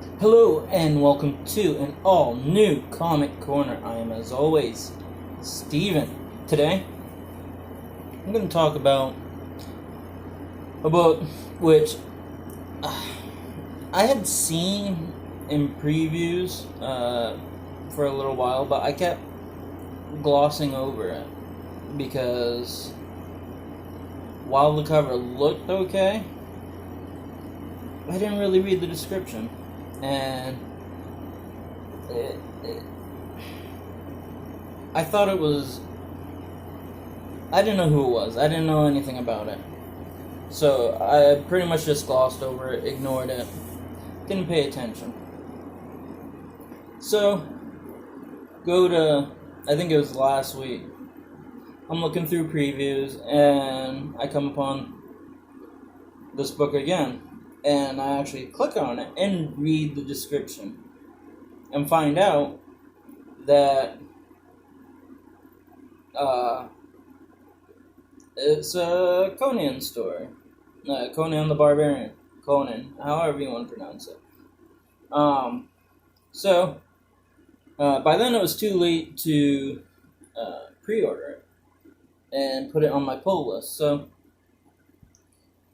Hello and welcome to an all new Comic Corner. I am, as always, Steven. Today, I'm going to talk about a book which I had seen in previews for a little while, but I kept glossing over it because while the cover looked okay, I didn't really read the description. And I thought it was... I didn't know who it was. I didn't know anything about it. So I pretty much just glossed over it, ignored it, didn't pay attention. So, go to... I think it was last week. I'm looking through previews, and I come upon this book again. And I actually click on it and read the description and find out that it's a Conan story. Conan the Barbarian. Conan, however you want to pronounce it. So, by then it was too late to pre-order it and put it on my pull list. So,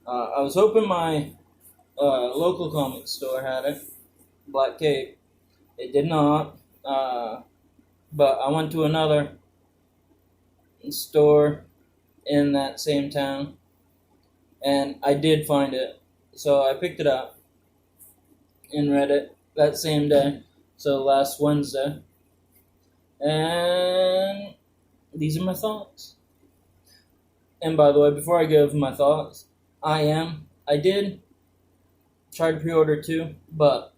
I was hoping my local comic store had it, Black Cape. It did not, but I went to another store in that same town, and I did find it. So I picked it up and read it that same day, so last Wednesday. And these are my thoughts. And by the way, before I give my thoughts, I did try to pre-order too, but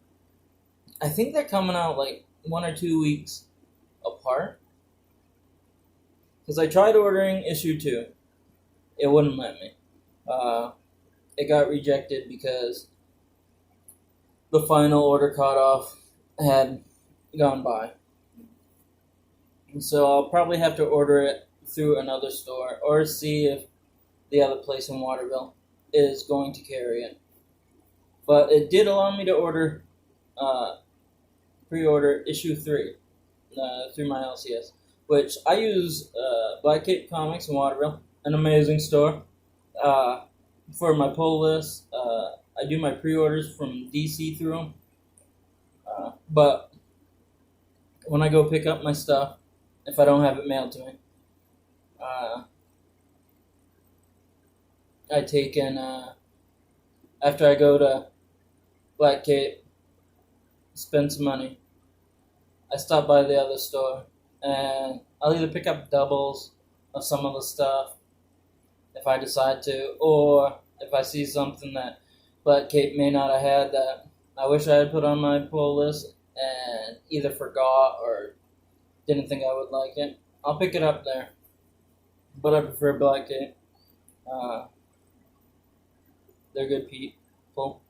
I think they're coming out like 1 or 2 weeks apart. Because I tried ordering issue 2. It wouldn't let me. It got rejected because the final order cutoff had gone by. And so I'll probably have to order it through another store or see if the other place in Waterville is going to carry it. But it did allow me to pre-order issue 3 through my LCS, which I use Black Cape Comics in Waterville, an amazing store. For my pull list, I do my pre-orders from DC through them. But when I go pick up my stuff, if I don't have it mailed to me, I take in, after I go to Black Cape, spend some money, I stop by the other store, and I'll either pick up doubles of some of the stuff, if I decide to, or if I see something that Black Cape may not have had that I wish I had put on my pull list, and either forgot or didn't think I would like it, I'll pick it up there. But I prefer Black Cape. They're good people.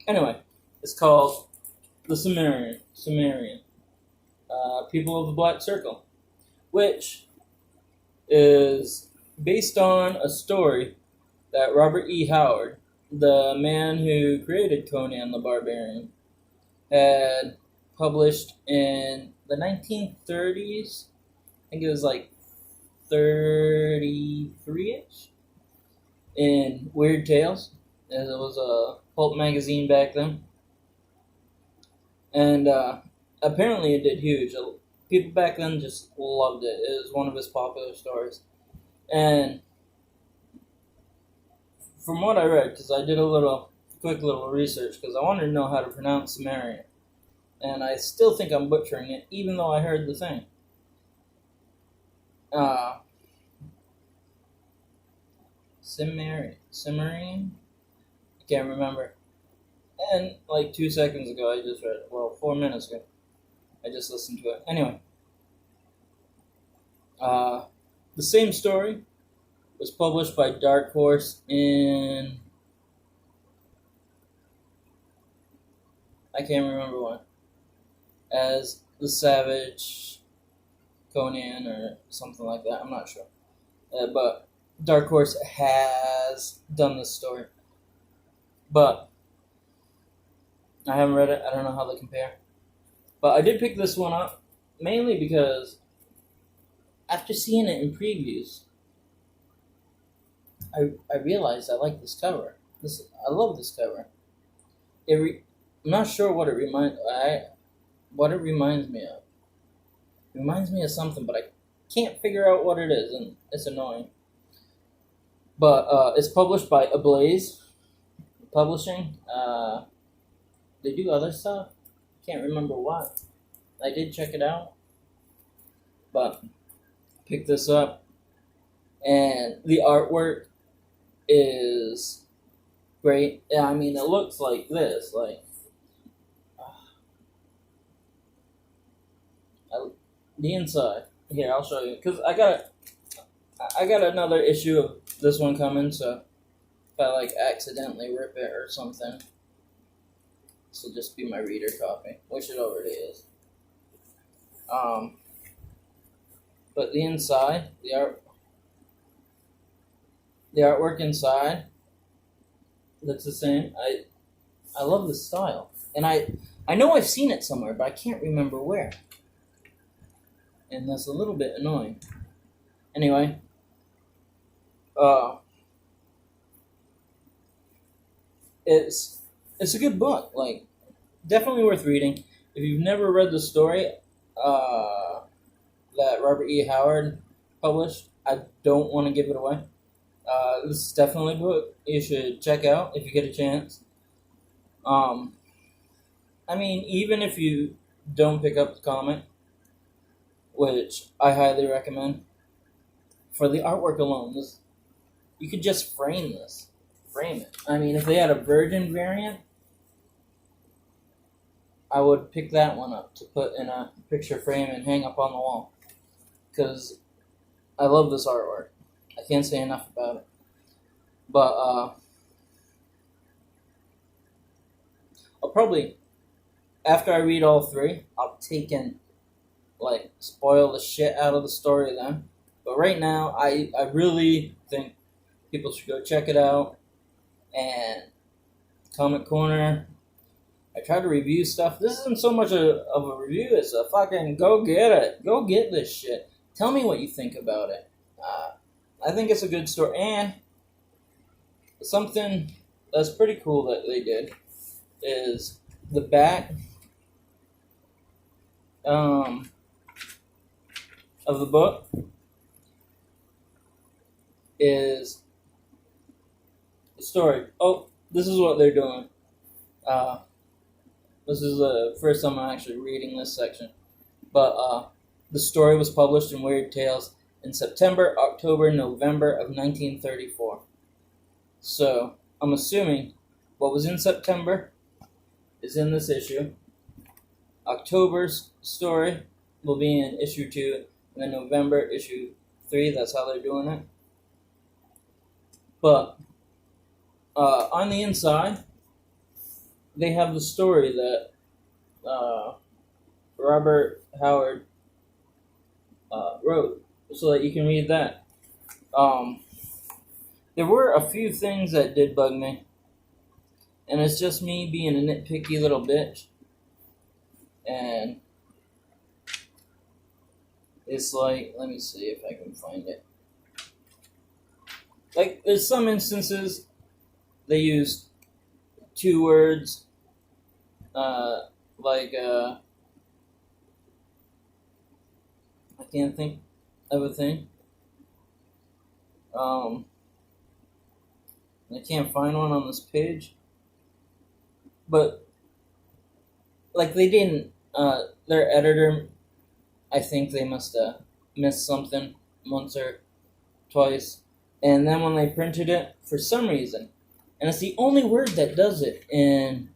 Anyway, it's called the Cimmerian, People of the Black Circle, which is based on a story that Robert E. Howard, the man who created Conan the Barbarian, had published in the 1930s. I think it was like 33-ish, in Weird Tales. It was a pulp magazine back then. And apparently it did huge. People back then just loved it. It was one of his popular stories. And from what I read, because I did a quick little research, because I wanted to know how to pronounce Cimmerian. And I still think I'm butchering it, even though I heard the thing. Cimmerian? I can't remember. And like 2 seconds ago, I just read it. Well, 4 minutes ago, I just listened to it. Anyway, the same story was published by Dark Horse in... I can't remember when. As the Savage Conan or something like that. I'm not sure. But Dark Horse has done this story. But I haven't read it. I don't know how they compare. But I did pick this one up mainly because after seeing it in previews, I realized I like this cover. I love this cover. I'm not sure what it reminds me of. It reminds me of something, but I can't figure out what it is, and it's annoying. But it's published by Ablaze Publishing. They do other stuff. Can't remember what. I did check it out, but picked this up, and the artwork is great. Yeah, I mean, it looks like this, the inside. Here, I'll show you, because I got another issue of this one coming, so if I accidentally rip it or something, this will just be my reader copy, which it already is. But the inside, the artwork inside looks the same. I love the style, and I know I've seen it somewhere, but I can't remember where, and that's a little bit annoying. Anyway, it's a good book. Definitely worth reading. If you've never read the story that Robert E. Howard published, I don't want to give it away. This is definitely a book you should check out if you get a chance. I mean, even if you don't pick up the comic, which I highly recommend, for the artwork alone, you could just frame this. Frame it. I mean, if they had a Virgin variant, I would pick that one up to put in a picture frame and hang up on the wall. Because I love this artwork. I can't say enough about it. But I'll probably, after I read all three, I'll take and spoil the shit out of the story then. But right now, I really think people should go check it out. And Comic Corner, I try to review stuff. This isn't so much of a review, it's a fucking go get it. Go get this shit. Tell me what you think about it. I think it's a good story. And something that's pretty cool that they did is the back of the book is the story. Oh, this is what they're doing. This is the first time I'm actually reading this section. But the story was published in Weird Tales in September, October, November of 1934. So I'm assuming what was in September is in this issue. October's story will be in issue 2, and then November issue 3. That's how they're doing it. But on the inside, they have the story that Robert Howard wrote, so that you can read that. There were a few things that did bug me, and it's just me being a nitpicky little bitch. And it's let me see if I can find it. There's some instances they use 2 words, I can't think of a thing. I can't find one on this page. But, they didn't, their editor, I think they must have missed something once or twice. And then when they printed it, for some reason, and it's the only word that does it in,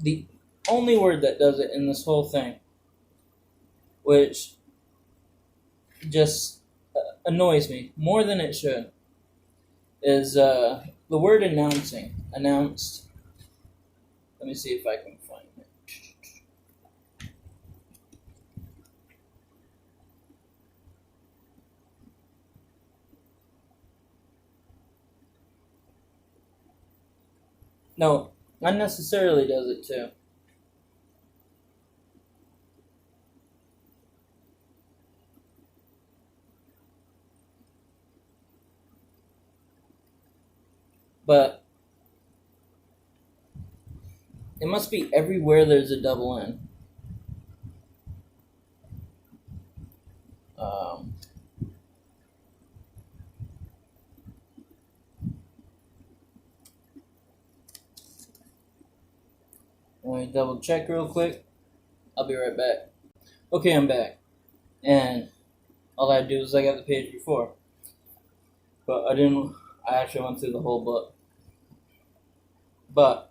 the only word that does it in this whole thing, which just annoys me more than it should, is the word announcing. Announced. Let me see if I can find it. No, unnecessarily does it too. But it must be everywhere there's a double N. Let me double check real quick. I'll be right back. Okay, I'm back. And all I had to do was I got the page before. But I actually went through the whole book. But,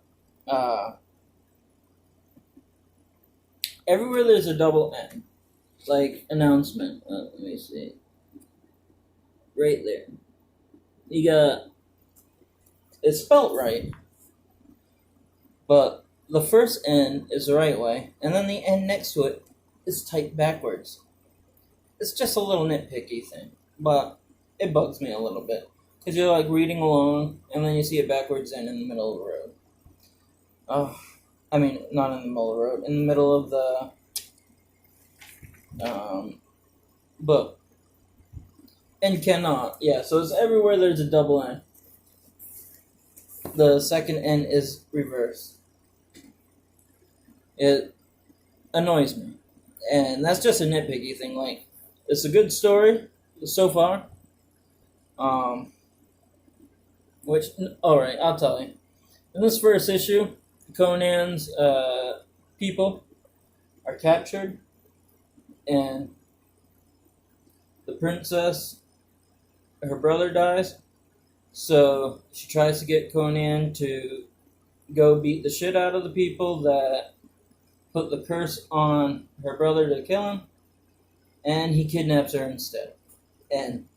everywhere there's a double N, like announcement. Let me see. Right there. You got, it's spelt right, but the first N is the right way, and then the N next to it is typed backwards. It's just a little nitpicky thing, but it bugs me a little bit. Because you're like reading along, and then you see it backwards N in the middle of the road. I mean, not in the middle of the road, in the middle of the book. And cannot, yeah, so it's everywhere there's a double N. The second N is reversed. It annoys me. And that's just a nitpicky thing. Like, it's a good story so far. Alright, I'll tell you. In this first issue, Conan's people are captured, and the princess, her brother dies, so she tries to get Conan to go beat the shit out of the people that put the curse on her brother to kill him, and he kidnaps her instead. And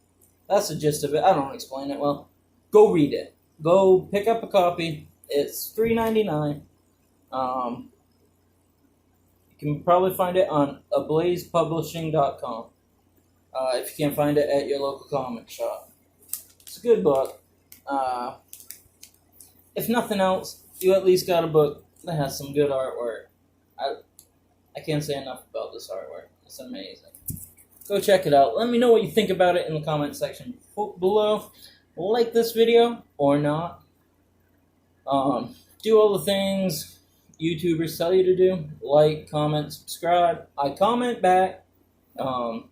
that's the gist of it. I don't explain it well. Go read it. Go pick up a copy. It's $3.99. You can probably find it on ablazepublishing.com. If you can't find it at your local comic shop. It's a good book. If nothing else, you at least got a book that has some good artwork. I can't say enough about this artwork. It's amazing. Go check it out. Let me know what you think about it in the comment section below. Like this video or not. Do all the things YouTubers tell you to do. Like, comment, subscribe. I comment back. As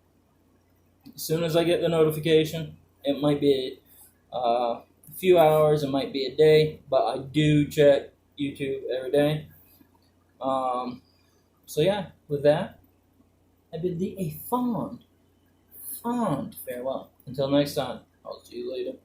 soon as I get the notification. It might be a few hours, it might be a day, but I do check YouTube every day. So yeah, with that, I bid thee a fond farewell. Until next time, I'll see you later.